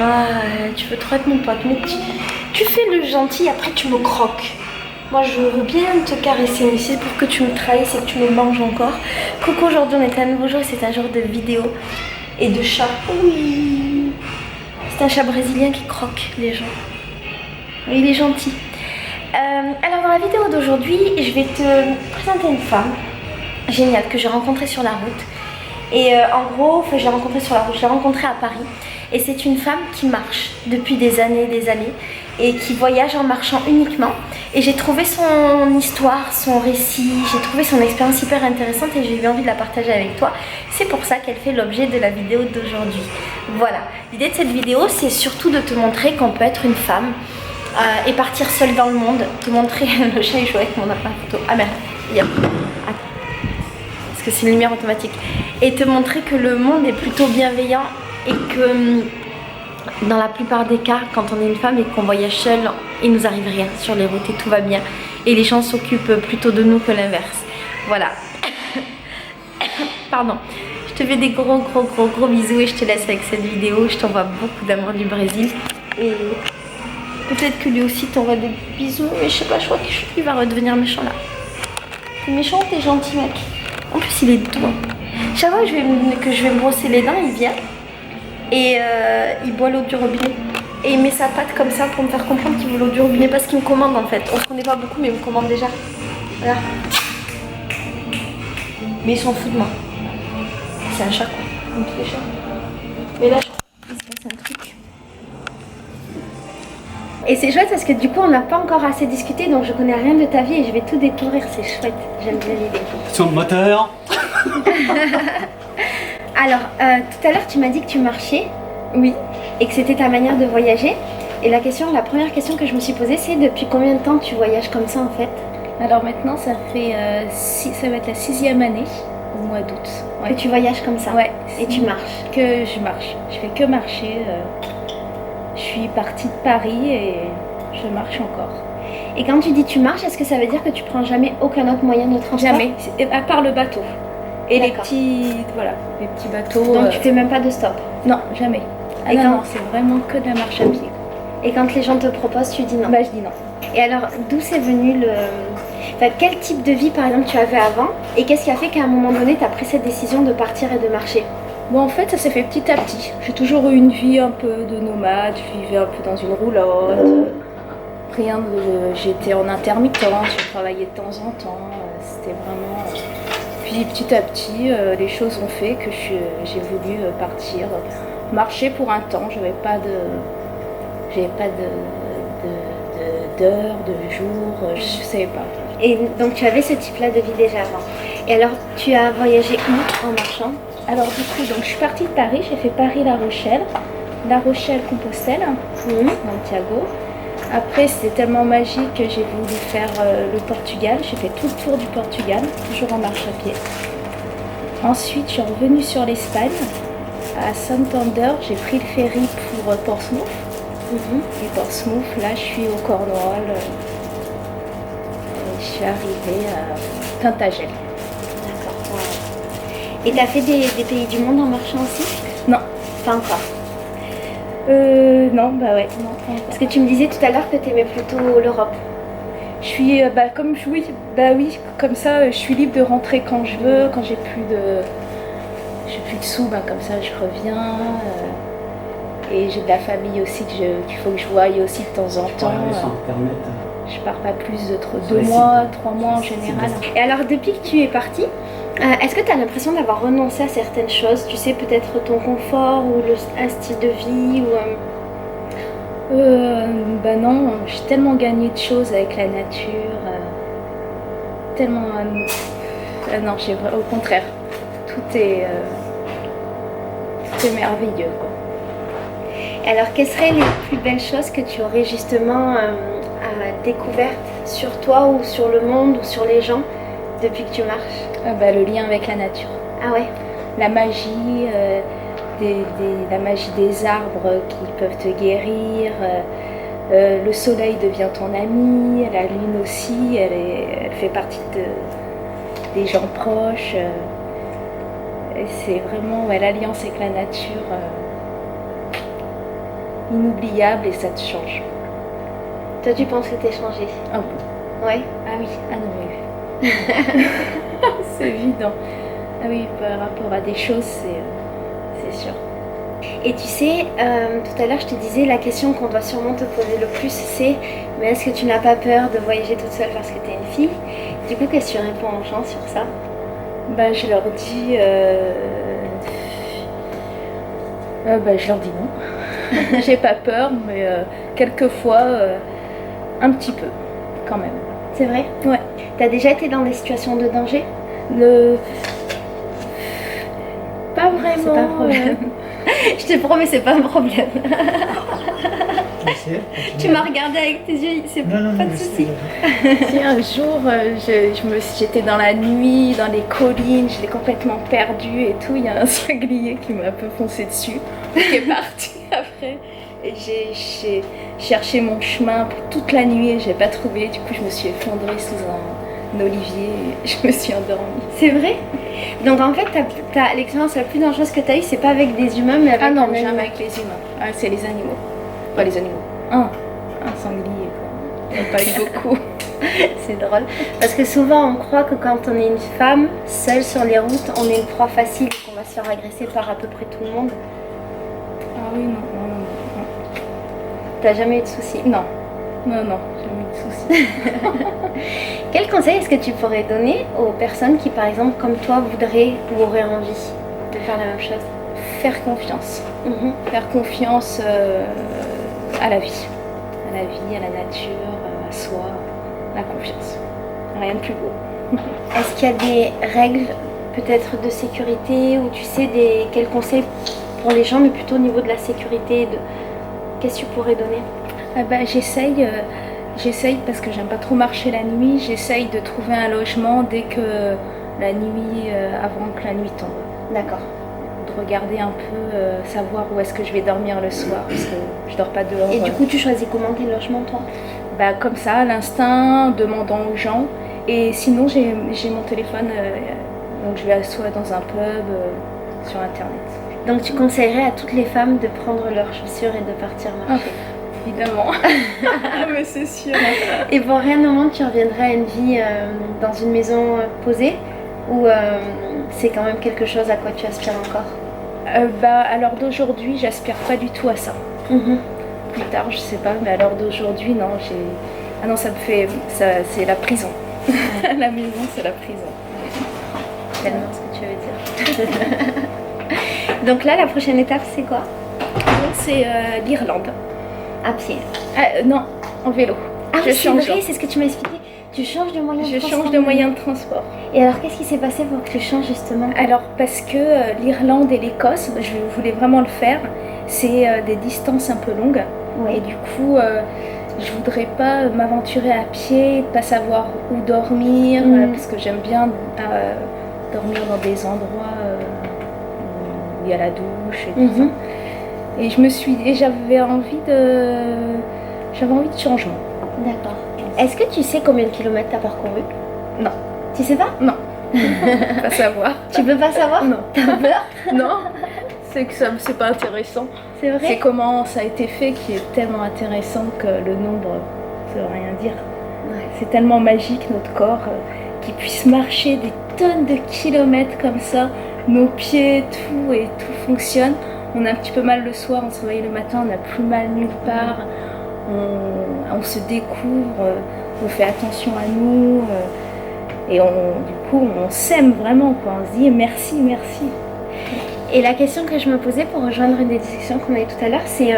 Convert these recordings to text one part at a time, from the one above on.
Ah, tu veux trop être mon pote, mais tu fais le gentil, après tu me croques. Moi je veux bien te caresser, mais c'est pour que tu me trahisses et que tu me manges encore. Coucou, aujourd'hui on est un nouveau jour et c'est un jour de vidéo et de chat. Oui, c'est un chat brésilien qui croque les gens. Il est gentil. Alors dans la vidéo d'aujourd'hui, je vais te présenter une femme géniale que j'ai rencontrée sur la route. Et en gros, enfin, je l'ai rencontrée sur la route, je l'ai rencontrée à Paris. Et c'est une femme qui marche depuis des années et qui voyage en marchant uniquement. Et j'ai trouvé son histoire, son récit, j'ai trouvé son expérience hyper intéressante et j'ai eu envie de la partager avec toi. C'est pour ça qu'elle fait l'objet de la vidéo d'aujourd'hui. Voilà, l'idée de cette vidéo, c'est surtout de te montrer qu'on peut être une femme et partir seule dans le monde. Te montrer, le chat il joue avec mon appareil photo. Ah merde, yep. Attends. Parce que c'est une lumière automatique. Et te montrer que le monde est plutôt bienveillant et que dans la plupart des cas, quand on est une femme et qu'on voyage seule, il nous arrive rien sur les routes et tout va bien. Et les gens s'occupent plutôt de nous que l'inverse. Voilà. Pardon. Je te fais des gros bisous et je te laisse avec cette vidéo. Je t'envoie beaucoup d'amour du Brésil. Et peut-être que lui aussi t'envoie des bisous. Mais je sais pas, je crois qu'il va redevenir méchant là. T'es méchant ou t'es gentil, mec? En plus, il est doux. Chaque fois que je vais me brosser les dents, il vient. Et il boit l'eau du robinet. Et il met sa patte comme ça pour me faire comprendre qu'il veut l'eau du robinet parce qu'il me commande en fait. On se connaît pas beaucoup mais il me commande déjà. Voilà. Mais il s'en fout de moi. C'est un chat quoi. Comme tous les chats. Mais là, il se passe un truc. Et c'est chouette parce que du coup on n'a pas encore assez discuté donc je connais rien de ta vie et je vais tout découvrir. C'est chouette. J'aime bien l'idée. Son moteur. Alors, tout à l'heure, tu m'as dit que tu marchais. Oui. Et que c'était ta manière de voyager. Et la première question que je me suis posée, c'est depuis combien de temps tu voyages comme ça en fait? Alors maintenant, ça fait ça va être la 6e année, au mois d'août. Ouais. Que tu voyages comme ça? Ouais. Et tu marches? Que je marche. Je fais que marcher. Je suis partie de Paris et je marche encore. Et quand tu dis tu marches, est-ce que ça veut dire que tu prends jamais aucun autre moyen de transport? Jamais, à part le bateau. Et les petits bateaux. Donc tu fais même pas de stop? Non, jamais. Ah et non, c'est vraiment que de la marche à pied. Et quand les gens te proposent, tu dis non? Bah je dis non. Et alors, d'où c'est venu enfin, quel type de vie par exemple tu avais avant? Et qu'est-ce qui a fait qu'à un moment donné, tu as pris cette décision de partir et de marcher? Bon, en fait, ça s'est fait petit à petit. J'ai toujours eu une vie un peu de nomade, je vivais un peu dans une roulotte. J'étais en intermittence, je travaillais de temps en temps. C'était vraiment... Puis petit à petit, les choses ont fait que j'ai voulu partir, marcher pour un temps. J'avais pas d'heure, de jour, je savais pas. Et donc tu avais ce type-là de vie déjà avant. Et alors tu as voyagé où en marchant? Alors du coup, donc je suis partie de Paris, j'ai fait Paris-La Rochelle, La Rochelle-Compostelle, Santiago. Après, c'était tellement magique que j'ai voulu faire le Portugal. J'ai fait tout le tour du Portugal, toujours en marche à pied. Ensuite, je suis revenue sur l'Espagne, à Santander. J'ai pris le ferry pour Portsmouth. Et Portsmouth, là, je suis au Cornwall. Je suis arrivée à Tintagel. D'accord. Et tu as fait des pays du monde en marchant aussi? Non. Pas encore? Non, bah ouais, non. Parce que tu me disais tout à l'heure que tu aimais plutôt l'Europe. Je suis, comme ça, je suis libre de rentrer quand je veux, quand j'ai plus de sous, comme ça je reviens. Et j'ai de la famille aussi qu'il faut que je voie aussi de temps en temps. Je pars pas plus de 2 mois, 3 mois en général. Et alors depuis que tu es partie, est-ce que tu as l'impression d'avoir renoncé à certaines choses? Tu sais, peut-être ton confort ou un style de vie ou bah non, j'ai tellement gagné de choses avec la nature. Tellement... non, au contraire. Tout est merveilleux, quoi. Et alors, quelles seraient les plus belles choses que tu aurais justement découvertes sur toi ou sur le monde ou sur les gens depuis que tu marches? Le lien avec la nature. Ah ouais? La magie, la magie des arbres qui peuvent te guérir. Le soleil devient ton ami, la lune aussi, elle fait partie des gens proches. Et c'est vraiment l'alliance avec la nature. inoubliable et ça te change. Toi, tu penses que t'es changée? Ah bon? Ouais. Ah oui, ah non mais oui. C'est évident. Ah oui, par rapport à des choses, c'est sûr. Et tu sais, tout à l'heure, je te disais, la question qu'on doit sûrement te poser le plus, c'est mais est-ce que tu n'as pas peur de voyager toute seule parce que t'es une fille? Du coup, qu'est-ce que tu réponds aux gens sur ça? Bah, je leur dis non. J'ai pas peur, mais quelquefois, un petit peu, quand même. C'est vrai? Ouais. T'as déjà été dans des situations de danger? Pas vraiment. C'est pas un problème. Je te promets, c'est pas un problème. Tu m'as regardé avec tes yeux, c'est pas de souci. Si un jour, j'étais dans la nuit, dans les collines, j'étais complètement perdue et tout, il y a un sanglier qui m'a un peu foncé dessus, qui est parti après. Et j'ai cherché mon chemin pour toute la nuit et j'ai pas trouvé, du coup je me suis effondrée sous un olivier et je me suis endormie. C'est vrai? Donc en fait, l'expérience la plus dangereuse que tu as eue, c'est pas avec des humains, mais avec Ah non, un jamais animal. avec les humains. Ah, c'est les animaux. Pas les animaux. Un sanglier, quoi. Il n'y en a pas eu beaucoup. C'est drôle. Parce que souvent, on croit que quand on est une femme, seule sur les routes, on est une proie facile et qu'on va se faire agresser par à peu près tout le monde. Ah oui, non. T'as jamais eu de soucis? Non, jamais eu de soucis. Quel conseil est-ce que tu pourrais donner aux personnes qui, par exemple, comme toi, voudraient ou auraient envie de faire la même chose? Faire confiance. Faire confiance à la vie. À la vie, à la nature, à soi. La confiance. Rien de plus beau. Est-ce qu'il y a des règles, peut-être de sécurité, ou tu sais, quels conseils pour les gens, mais plutôt au niveau de la sécurité, qu'est-ce que tu pourrais donner? J'essaye parce que j'aime pas trop marcher la nuit, j'essaye de trouver un logement dès que la nuit, avant que la nuit tombe. D'accord. De regarder un peu, savoir où est-ce que je vais dormir le soir, parce que je dors pas dehors. Et du coup, tu choisis comment tes logements, toi? Comme ça, à l'instinct, demandant aux gens. Et sinon, j'ai mon téléphone, donc je vais soit dans un pub, sur internet. Donc tu conseillerais à toutes les femmes de prendre leurs chaussures et de partir marcher? Évidemment. Mais c'est sûr. Et pour rien au monde, tu reviendrais à une vie dans une maison posée? Ou c'est quand même quelque chose à quoi tu aspires encore? À l'heure d'aujourd'hui, j'aspire pas du tout à ça. Plus tard, je sais pas, mais à l'heure d'aujourd'hui, non. Ah non, ça me fait... c'est la prison. La maison, c'est la prison. Tellement ce que tu veux dire. Donc là, la prochaine étape, c'est quoi? C'est l'Irlande. À pied? Non, en vélo. Ah oui, c'est vrai, c'est ce que tu m'as expliqué. Tu changes de moyen de transport? Je change de moyen de transport. Et alors, qu'est-ce qui s'est passé pour que tu changes justement? Alors, parce que l'Irlande et l'Écosse, je voulais vraiment le faire, c'est des distances un peu longues. Oui. Et du coup, je voudrais pas m'aventurer à pied, pas savoir où dormir, parce que j'aime bien dormir dans des endroits où il y a la douche et tout ça. Et j'avais envie de changement. D'accord. Est-ce que tu sais combien de kilomètres tu as parcouru? Non. Tu sais pas? Non. Pas savoir. Tu peux pas savoir? Non. T'as peur? Non. C'est que c'est pas intéressant. C'est vrai? C'est comment ça a été fait qui est tellement intéressant que le nombre, ça veut rien dire. Ouais. C'est tellement magique notre corps qui puisse marcher des tonnes de kilomètres comme ça, nos pieds, tout fonctionne. On a un petit peu mal le soir, on se réveille le matin, on n'a plus mal nulle part, on se découvre, on fait attention à nous et du coup on s'aime vraiment, quoi. On se dit merci. Et la question que je me posais pour rejoindre une des discussions qu'on a eues tout à l'heure, c'est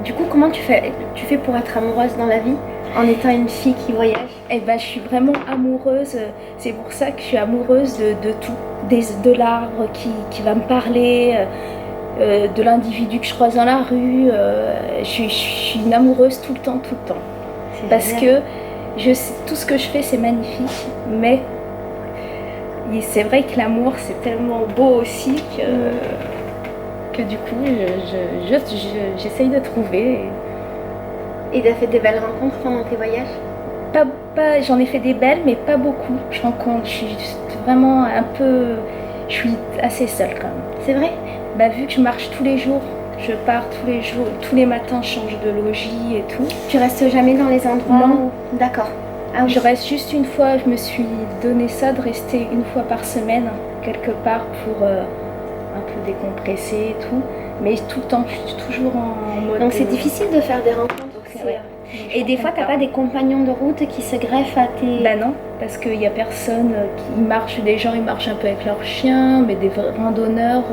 du coup comment tu fais pour être amoureuse dans la vie en étant une fille qui voyage? Je suis vraiment amoureuse, c'est pour ça que je suis amoureuse de tout, de l'arbre qui va me parler, de l'individu que je croise dans la rue, je suis une amoureuse tout le temps. Parce que tout ce que je fais c'est magnifique, mais c'est vrai que l'amour c'est tellement beau aussi que du coup j'essaye de trouver. Et tu as fait des belles rencontres pendant tes voyages? J'en ai fait des belles, mais pas beaucoup. Je suis vraiment je suis assez seule quand même. C'est vrai? Vu que je marche tous les jours, Je pars tous les jours, tous les matins, je change de logis et tout. Tu restes jamais dans les endroits? Non. D'accord. Ah oui. Je reste juste une fois, je me suis donné ça de rester une fois par semaine, quelque part pour un peu décompresser et tout. Mais tout le temps, je suis toujours en mode... Donc c'est difficile de faire des rencontres. Ouais. Et des fois, t'as pas des compagnons de route qui se greffent à tes... Bah non, parce qu'il n'y a personne qui marche, des gens ils marchent un peu avec leurs chiens, mais des vrais randonneurs,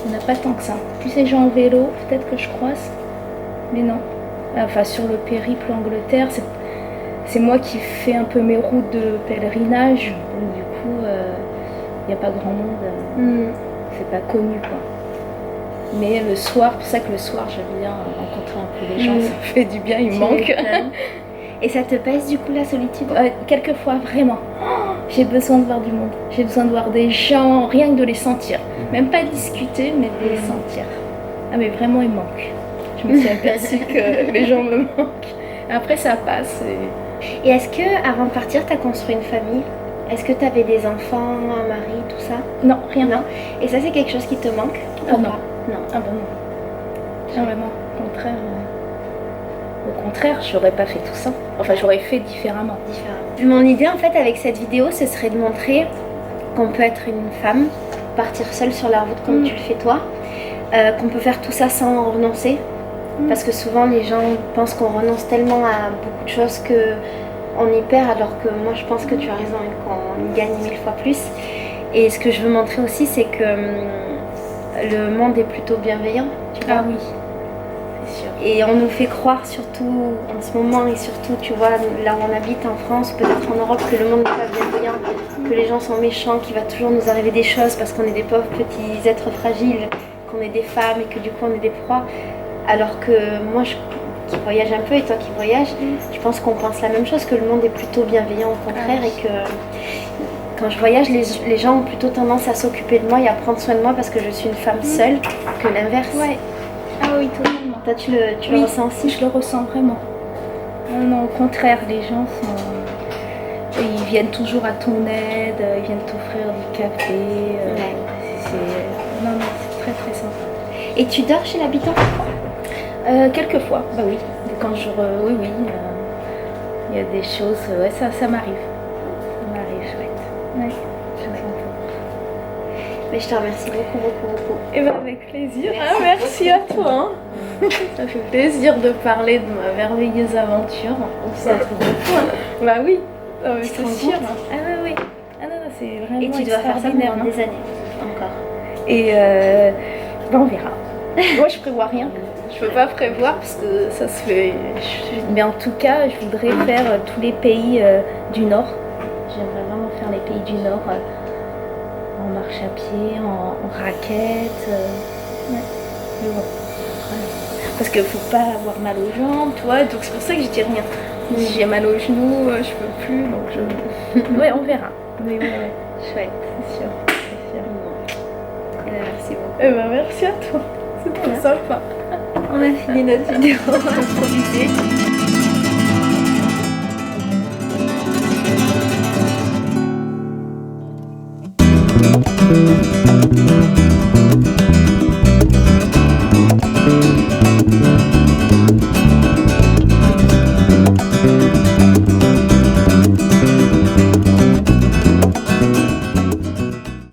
il n'y en a pas tant que ça. Plus les gens en vélo, peut-être que je croise, mais non. Enfin, sur le périple Angleterre, c'est moi qui fais un peu mes routes de pèlerinage, donc du coup, il n'y a pas grand monde, c'est pas connu quoi. Mais le soir, c'est pour ça que le soir j'aime bien rencontrer un peu les gens, ça me fait du bien, il me manque. Et ça te pèse du coup la solitude? Quelquefois vraiment, j'ai besoin de voir du monde, j'ai besoin de voir des gens, rien que de les sentir. Même pas discuter, mais de les sentir. Ah mais vraiment il me manque. Je me suis aperçue que les gens me manquent. Après ça passe. Et est-ce que avant de partir, tu as construit une famille? Est-ce que tu avais des enfants, un mari, tout ça? Non, rien. Non. Et ça c'est quelque chose qui te manque? Ah non. Non. Ah bah non. Non vraiment, au contraire. Au contraire, j'aurais pas fait tout ça. Enfin, j'aurais fait différemment. Mon idée en fait avec cette vidéo, ce serait de montrer qu'on peut être une femme, partir seule sur la route comme tu le fais toi, qu'on peut faire tout ça sans renoncer. Parce que souvent les gens pensent qu'on renonce tellement à beaucoup de choses qu'on y perd, alors que moi je pense que tu as raison et qu'on y gagne 1000 fois plus. Et ce que je veux montrer aussi, c'est que le monde est plutôt bienveillant. Tu vois. Ah oui. Sûr. Et on nous fait croire, surtout en ce moment, et surtout, tu vois, là où on habite en France, peut-être en Europe, que le monde n'est pas bienveillant, que les gens sont méchants, qu'il va toujours nous arriver des choses parce qu'on est des pauvres petits êtres fragiles, qu'on est des femmes et que du coup on est des proies. Alors que moi, qui voyage un peu, et toi qui voyages, je pense qu'on pense la même chose, que le monde est plutôt bienveillant au contraire, et que quand je voyage, les gens ont plutôt tendance à s'occuper de moi et à prendre soin de moi parce que je suis une femme seule, que l'inverse. Ouais. Ah oui, totalement. Toi, tu le ressens aussi? Je le ressens vraiment. Non, au contraire, les gens sont... Ils viennent toujours à ton aide, ils viennent t'offrir du café. Non, c'est très très sympa. Et tu dors chez l'habitant? Quelquefois, bah oui. Quand oui, il y a des choses, ouais, ça m'arrive. Ça m'arrive, chouette. Ouais, chouette. Mais je te remercie beaucoup. Et ben avec plaisir. Merci à toi. Hein. Ça fait plaisir de parler de ma merveilleuse aventure. C'est un truc de fou. Bah oui, c'est sûr. Ah oui. Ah non, c'est vraiment et tu dois faire ça pendant des années encore. Et ben on verra. Moi je prévois rien. Je peux pas prévoir parce que ça se fait. Mais en tout cas, je voudrais faire tous les pays du Nord. J'aimerais vraiment faire les pays du Nord. En marche à pied, en raquette. Ouais. Mais bon, parce qu'il faut pas avoir mal aux jambes, tu vois, donc c'est pour ça que je dis rien. Si j'ai mal aux genoux, je peux plus, donc je... Ouais, on verra. Mais ouais, chouette, c'est sûr. Merci beaucoup. Eh ben, merci à toi, c'est trop sympa. On a fini notre vidéo improvisée.